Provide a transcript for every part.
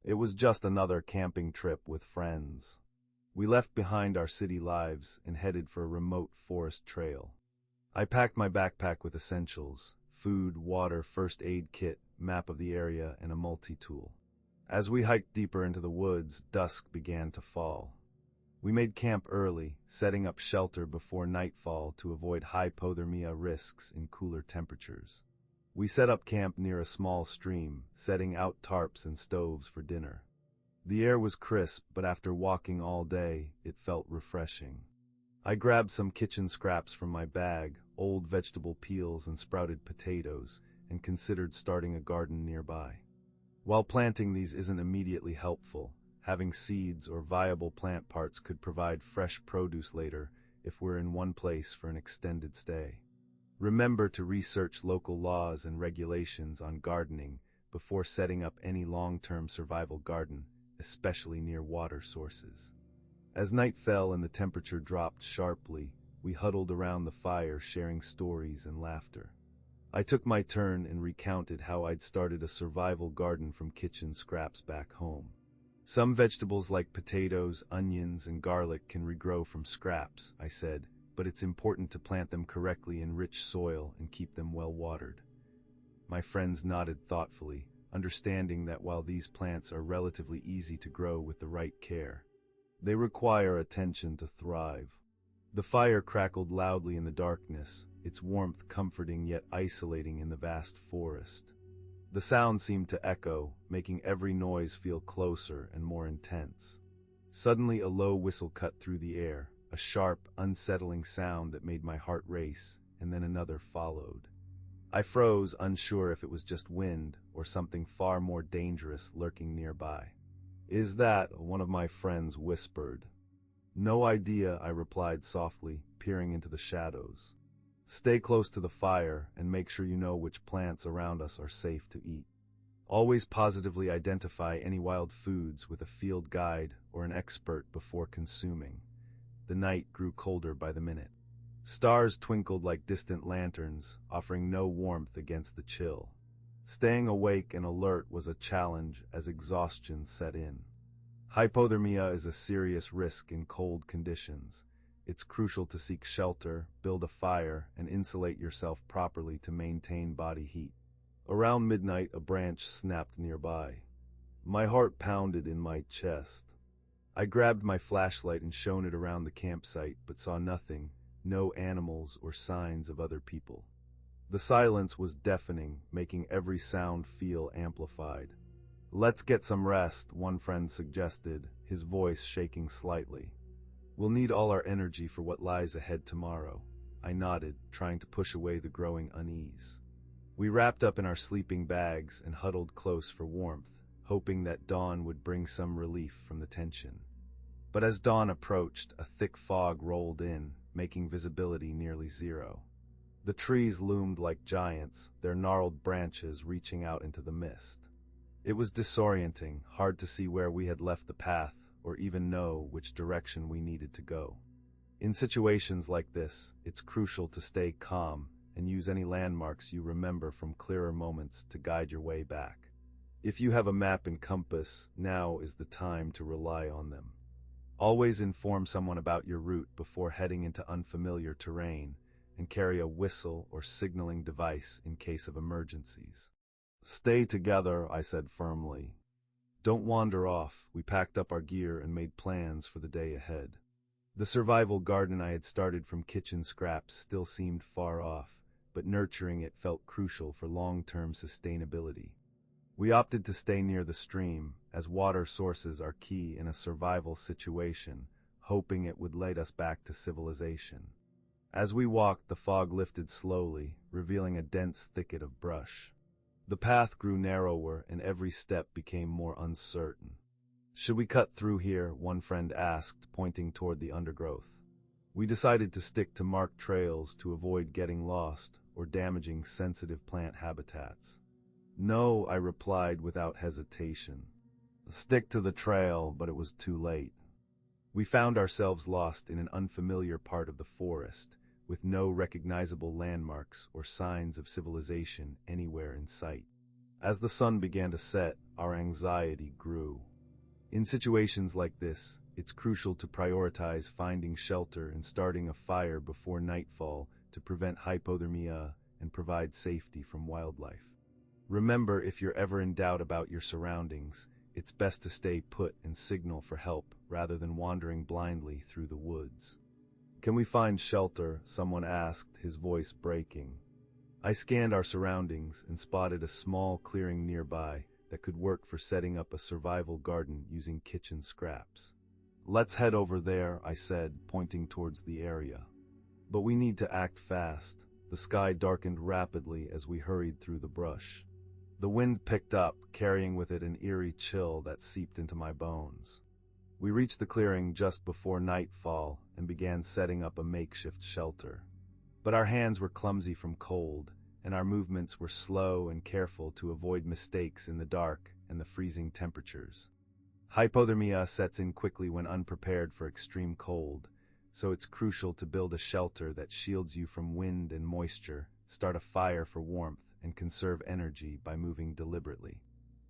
It was just another camping trip with friends. We left behind our city lives and headed for a remote forest trail. I packed my backpack with essentials: food, water, first aid kit, map of the area, and a multi-tool. As we hiked deeper into the woods, dusk began to fall. We made camp early, setting up shelter before nightfall to avoid hypothermia risks in cooler temperatures. We set up camp near a small stream, setting out tarps and stoves for dinner. The air was crisp, but after walking all day, it felt refreshing. I grabbed some kitchen scraps from my bag, old vegetable peels and sprouted potatoes, and considered starting a garden nearby. While planting these isn't immediately helpful, having seeds or viable plant parts could provide fresh produce later if we're in one place for an extended stay. Remember to research local laws and regulations on gardening before setting up any long-term survival garden, especially near water sources. As night fell and the temperature dropped sharply, we huddled around the fire sharing stories and laughter. I took my turn and recounted how I'd started a survival garden from kitchen scraps back home. Some vegetables like potatoes, onions, and garlic can regrow from scraps, I said, but it's important to plant them correctly in rich soil and keep them well watered. My friends nodded thoughtfully, understanding that while these plants are relatively easy to grow with the right care, they require attention to thrive. The fire crackled loudly in the darkness, its warmth comforting yet isolating in the vast forest. The sound seemed to echo, making every noise feel closer and more intense. Suddenly a low whistle cut through the air, a sharp, unsettling sound that made my heart race, and then another followed. I froze, unsure if it was just wind or something far more dangerous lurking nearby. "Is that?" one of my friends whispered. "No idea," I replied softly, peering into the shadows. "Stay close to the fire and make sure you know which plants around us are safe to eat. Always positively identify any wild foods with a field guide or an expert before consuming." The night grew colder by the minute. Stars twinkled like distant lanterns, offering no warmth against the chill. Staying awake and alert was a challenge as exhaustion set in. Hypothermia is a serious risk in cold conditions. It's crucial to seek shelter, build a fire, and insulate yourself properly to maintain body heat. Around midnight, a branch snapped nearby. My heart pounded in my chest. I grabbed my flashlight and shone it around the campsite, but saw nothing, no animals or signs of other people. The silence was deafening, making every sound feel amplified. "Let's get some rest," one friend suggested, his voice shaking slightly. "We'll need all our energy for what lies ahead tomorrow." I nodded, trying to push away the growing unease. We wrapped up in our sleeping bags and huddled close for warmth, hoping that dawn would bring some relief from the tension. But as dawn approached, a thick fog rolled in, making visibility nearly zero. The trees loomed like giants, their gnarled branches reaching out into the mist. It was disorienting, hard to see where we had left the path or even know which direction we needed to go. In situations like this, it's crucial to stay calm and use any landmarks you remember from clearer moments to guide your way back. If you have a map and compass, now is the time to rely on them. Always inform someone about your route before heading into unfamiliar terrain, and carry a whistle or signaling device in case of emergencies. "Stay together," I said firmly. "Don't wander off." We packed up our gear and made plans for the day ahead. The survival garden I had started from kitchen scraps still seemed far off, but nurturing it felt crucial for long-term sustainability. We opted to stay near the stream, as water sources are key in a survival situation, hoping it would lead us back to civilization. As we walked, the fog lifted slowly, revealing a dense thicket of brush. The path grew narrower, and every step became more uncertain. "Should we cut through here?" one friend asked, pointing toward the undergrowth. We decided to stick to marked trails to avoid getting lost or damaging sensitive plant habitats. "No," I replied without hesitation. "Stick to the trail," but it was too late. We found ourselves lost in an unfamiliar part of the forest, with no recognizable landmarks or signs of civilization anywhere in sight. As the sun began to set, our anxiety grew. In situations like this, it's crucial to prioritize finding shelter and starting a fire before nightfall to prevent hypothermia and provide safety from wildlife. Remember, if you're ever in doubt about your surroundings, it's best to stay put and signal for help rather than wandering blindly through the woods. "Can we find shelter?" someone asked, his voice breaking. I scanned our surroundings and spotted a small clearing nearby that could work for setting up a survival garden using kitchen scraps. "Let's head over there," I said, pointing towards the area. But we need to act fast. The sky darkened rapidly as we hurried through the brush. The wind picked up, carrying with it an eerie chill that seeped into my bones. We reached the clearing just before nightfall and began setting up a makeshift shelter. But our hands were clumsy from cold, and our movements were slow and careful to avoid mistakes in the dark and the freezing temperatures. Hypothermia sets in quickly when unprepared for extreme cold, so it's crucial to build a shelter that shields you from wind and moisture, start a fire for warmth, and conserve energy by moving deliberately.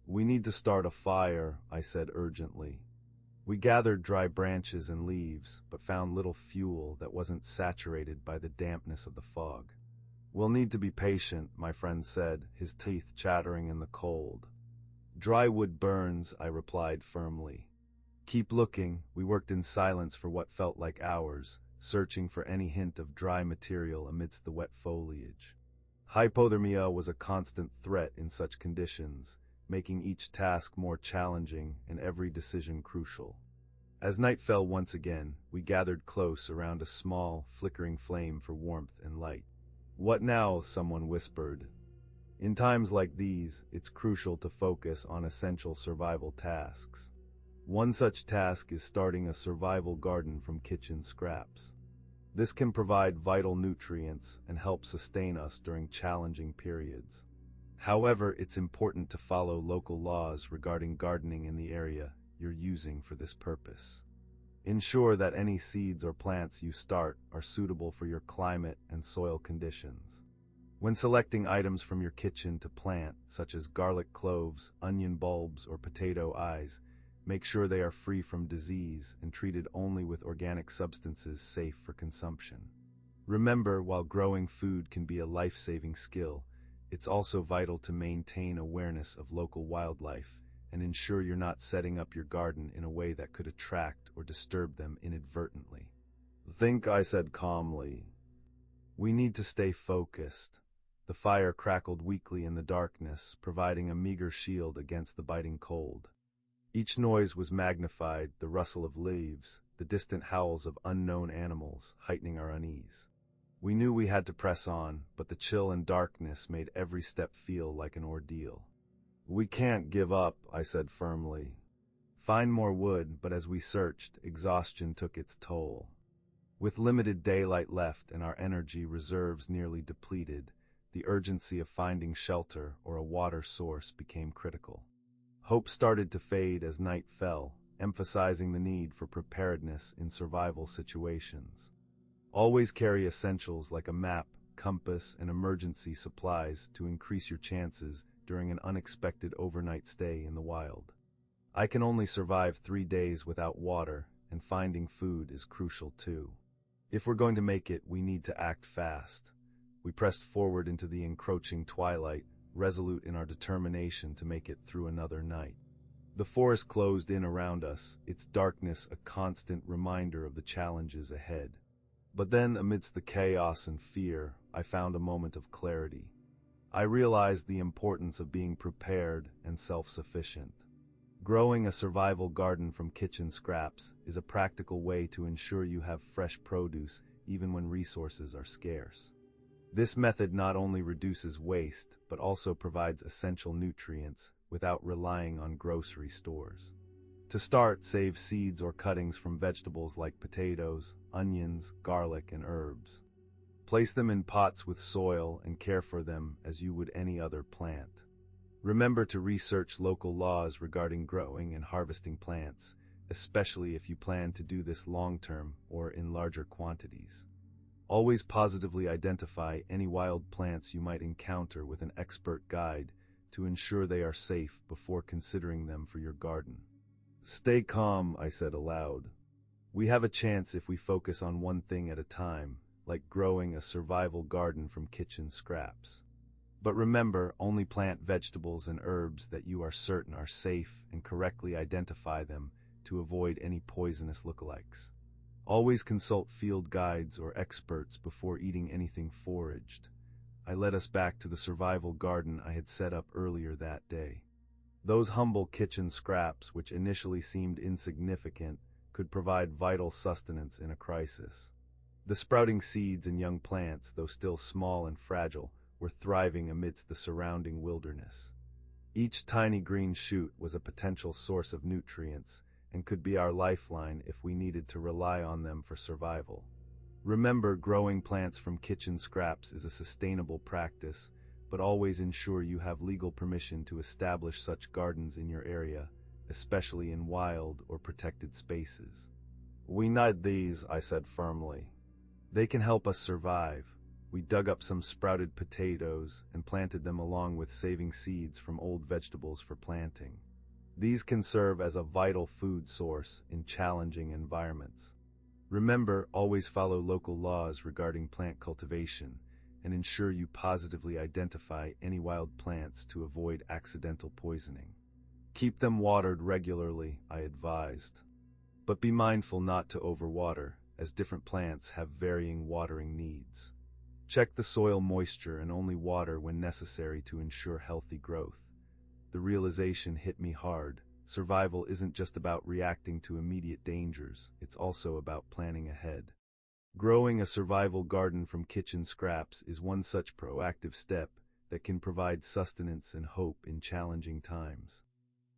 "We need to start a fire," I said urgently. We gathered dry branches and leaves, but found little fuel that wasn't saturated by the dampness of the fog. "We'll need to be patient," my friend said, his teeth chattering in the cold. "Dry wood burns," I replied firmly. "Keep looking." We worked in silence for what felt like hours, searching for any hint of dry material amidst the wet foliage. Hypothermia was a constant threat in such conditions, making each task more challenging and every decision crucial. As night fell once again, we gathered close around a small, flickering flame for warmth and light. "What now?" someone whispered. In times like these, it's crucial to focus on essential survival tasks. One such task is starting a survival garden from kitchen scraps. This can provide vital nutrients and help sustain us during challenging periods. However, it's important to follow local laws regarding gardening in the area you're using for this purpose. Ensure that any seeds or plants you start are suitable for your climate and soil conditions. When selecting items from your kitchen to plant, such as garlic cloves, onion bulbs, or potato eyes, make sure they are free from disease and treated only with organic substances safe for consumption. Remember, while growing food can be a life-saving skill, it's also vital to maintain awareness of local wildlife and ensure you're not setting up your garden in a way that could attract or disturb them inadvertently. "Think," I said calmly. "We need to stay focused." The fire crackled weakly in the darkness, providing a meager shield against the biting cold. Each noise was magnified, the rustle of leaves, the distant howls of unknown animals, heightening our unease. We knew we had to press on, but the chill and darkness made every step feel like an ordeal. "We can't give up," I said firmly. Find more wood, but as we searched, exhaustion took its toll. With limited daylight left and our energy reserves nearly depleted, the urgency of finding shelter or a water source became critical. Hope started to fade as night fell, emphasizing the need for preparedness in survival situations. Always carry essentials like a map, compass, and emergency supplies to increase your chances during an unexpected overnight stay in the wild. I can only survive 3 days without water, and finding food is crucial too. If we're going to make it, we need to act fast. We pressed forward into the encroaching twilight, resolute in our determination to make it through another night. The forest closed in around us, its darkness a constant reminder of the challenges ahead. But then, amidst the chaos and fear, I found a moment of clarity. I realized the importance of being prepared and self-sufficient. Growing a survival garden from kitchen scraps is a practical way to ensure you have fresh produce even when resources are scarce. This method not only reduces waste, but also provides essential nutrients without relying on grocery stores. To start, save seeds or cuttings from vegetables like potatoes, onions, garlic, and herbs. Place them in pots with soil and care for them as you would any other plant. Remember to research local laws regarding growing and harvesting plants, especially if you plan to do this long-term or in larger quantities. Always positively identify any wild plants you might encounter with an expert guide to ensure they are safe before considering them for your garden. Stay calm, I said aloud. We have a chance if we focus on one thing at a time, like growing a survival garden from kitchen scraps. But remember, only plant vegetables and herbs that you are certain are safe and correctly identify them to avoid any poisonous lookalikes. Always consult field guides or experts before eating anything foraged. I led us back to the survival garden I had set up earlier that day. Those humble kitchen scraps, which initially seemed insignificant, could provide vital sustenance in a crisis. The sprouting seeds and young plants, though still small and fragile, were thriving amidst the surrounding wilderness. Each tiny green shoot was a potential source of nutrients and could be our lifeline if we needed to rely on them for survival. Remember, growing plants from kitchen scraps is a sustainable practice, but always ensure you have legal permission to establish such gardens in your area, especially in wild or protected spaces. We need these, I said firmly. They can help us survive. We dug up some sprouted potatoes and planted them along with saving seeds from old vegetables for planting. These can serve as a vital food source in challenging environments. Remember, always follow local laws regarding plant cultivation and ensure you positively identify any wild plants to avoid accidental poisoning. Keep them watered regularly, I advised. But be mindful not to overwater, as different plants have varying watering needs. Check the soil moisture and only water when necessary to ensure healthy growth. The realization hit me hard. Survival isn't just about reacting to immediate dangers, it's also about planning ahead. Growing a survival garden from kitchen scraps is one such proactive step that can provide sustenance and hope in challenging times.